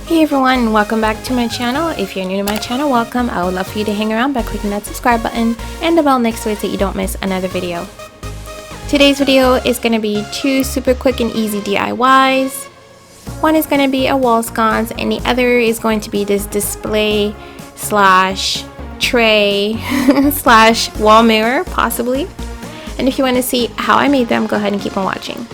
Hey everyone, welcome back to my channel. If you're new to my channel, welcome. I would love for you to hang around by clicking that subscribe button and the bell next to it so you don't miss another video. Today's video is going to be two super quick and easy DIYs. One is going to be a wall sconce and the other is going to be this display slash tray slash wall mirror possibly. And if you want to see how I made them, go ahead and keep on watching.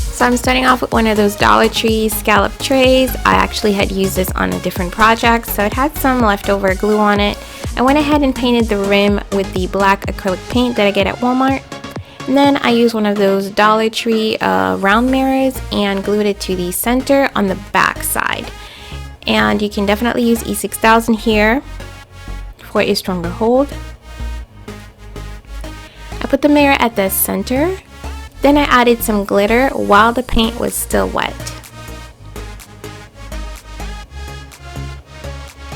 So I'm starting off with one of those Dollar Tree scallop trays. I actually had used this on a different project, so it had some leftover glue on it. I went ahead and painted the rim with the black acrylic paint that I get at Walmart. And then I used one of those Dollar Tree round mirrors and glued it to the center on the back side. And you can definitely use E6000 here for a stronger hold. I put the mirror at the center. Then I added some glitter while the paint was still wet.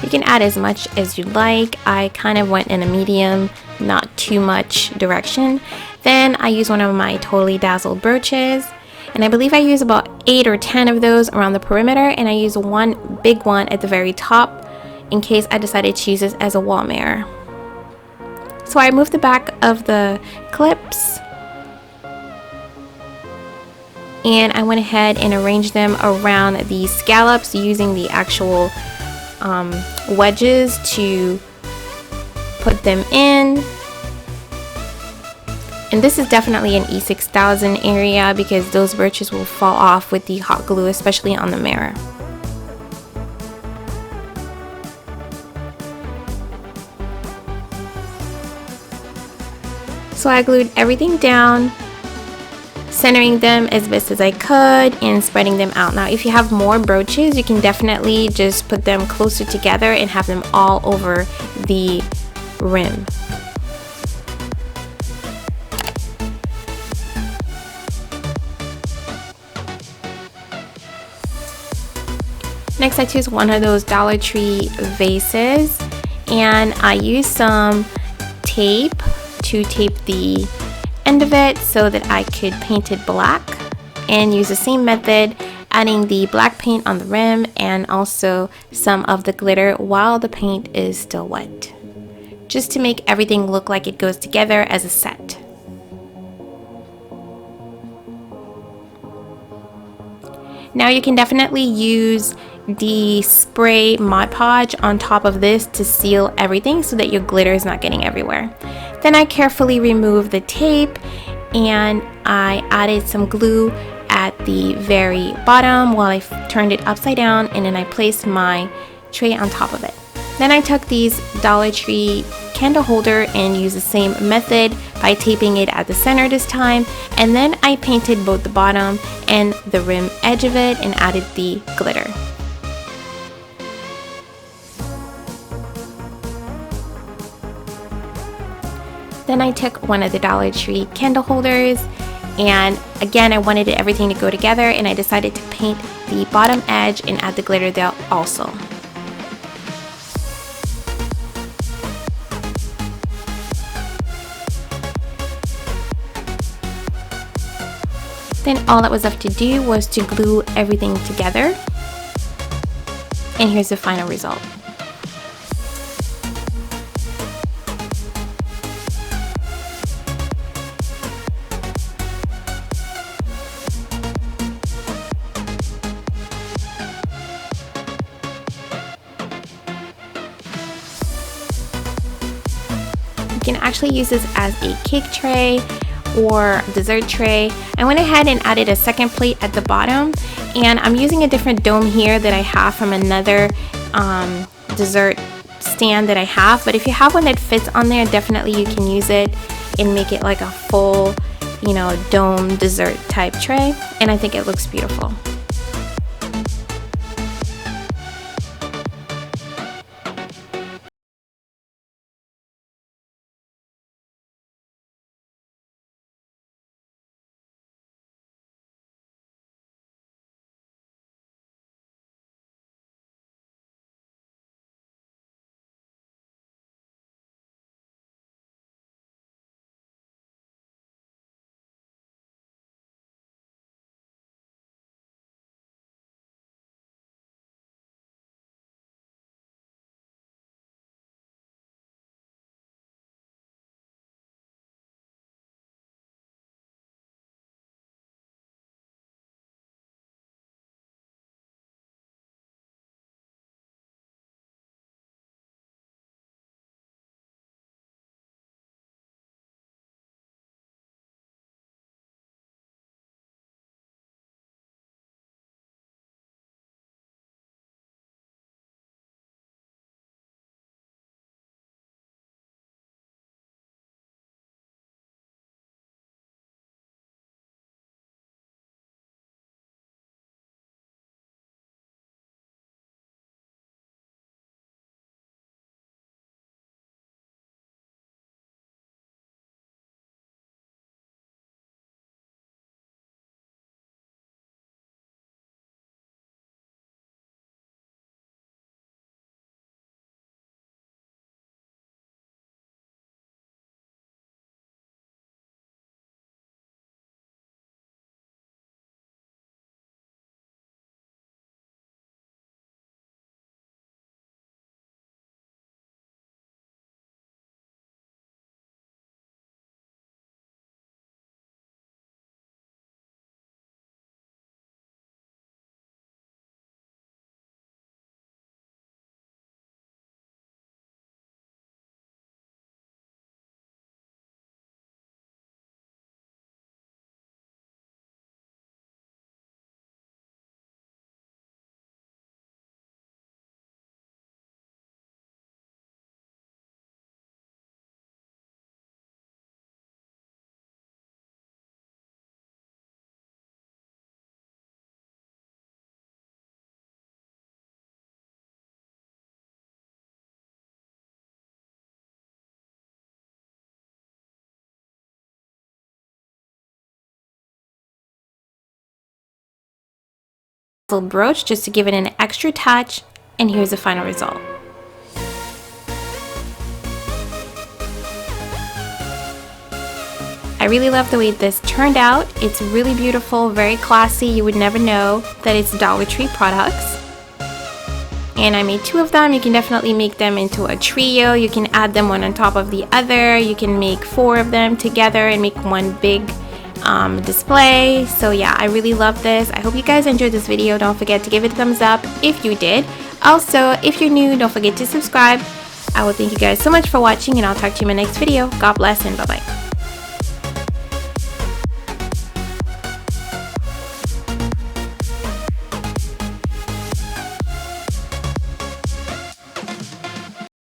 You can add as much as you like. I kind of went in a medium, not too much direction. Then I used one of my totally dazzled brooches. And I believe I used about 8 or 10 of those around the perimeter. And I used one big one at the very top in case I decided to use this as a wall mirror. So I moved the back of the clips. And I went ahead and arranged them around the scallops using the actual wedges to put them in. And this is definitely an E6000 area because those brooches will fall off with the hot glue, especially on the mirror. So I glued everything down, centering them as best as I could and spreading them out. Now if you have more brooches, you can definitely just put them closer together and have them all over the rim. Next I chose one of those Dollar Tree vases and I used some tape to tape the end of it so that I could paint it black and use the same method, adding the black paint on the rim and also some of the glitter while the paint is still wet, just to make everything look like it goes together as a set. Now you can definitely use the spray ModPodge on top of this to seal everything so that your glitter is not getting everywhere. Then I carefully removed the tape and I added some glue at the very bottom while I turned it upside down, and then I placed my tray on top of it. Then I took these Dollar Tree candle holder and used the same method by taping it at the center this time, and then I painted both the bottom and the rim edge of it and added the glitter. Then I took one of the Dollar Tree candle holders and again I wanted everything to go together, and I decided to paint the bottom edge and add the glitter there also. Then all that was left to do was to glue everything together, and here's the final result. You can actually use this as a cake tray or dessert tray. I went ahead and added a second plate at the bottom, and I'm using a different dome here that I have from another dessert stand that I have, but if you have one that fits on there, definitely you can use it and make it like a full, dome dessert type tray, and I think it looks beautiful. brooch just to give it an extra touch, and here's the final result. I really love the way this turned out. It's really beautiful, very classy. You would never know that it's Dollar Tree products. And I made 2 of them. You can definitely make them into a trio. You can add them one on top of the other. You can make 4 of them together and make one big display. So yeah, I really love this. I hope you guys enjoyed this video. Don't forget to give it a thumbs up if you did. Also, if you're new, don't forget to subscribe. I will thank you guys so much for watching, and I'll talk to you in my next video. God bless and bye-bye.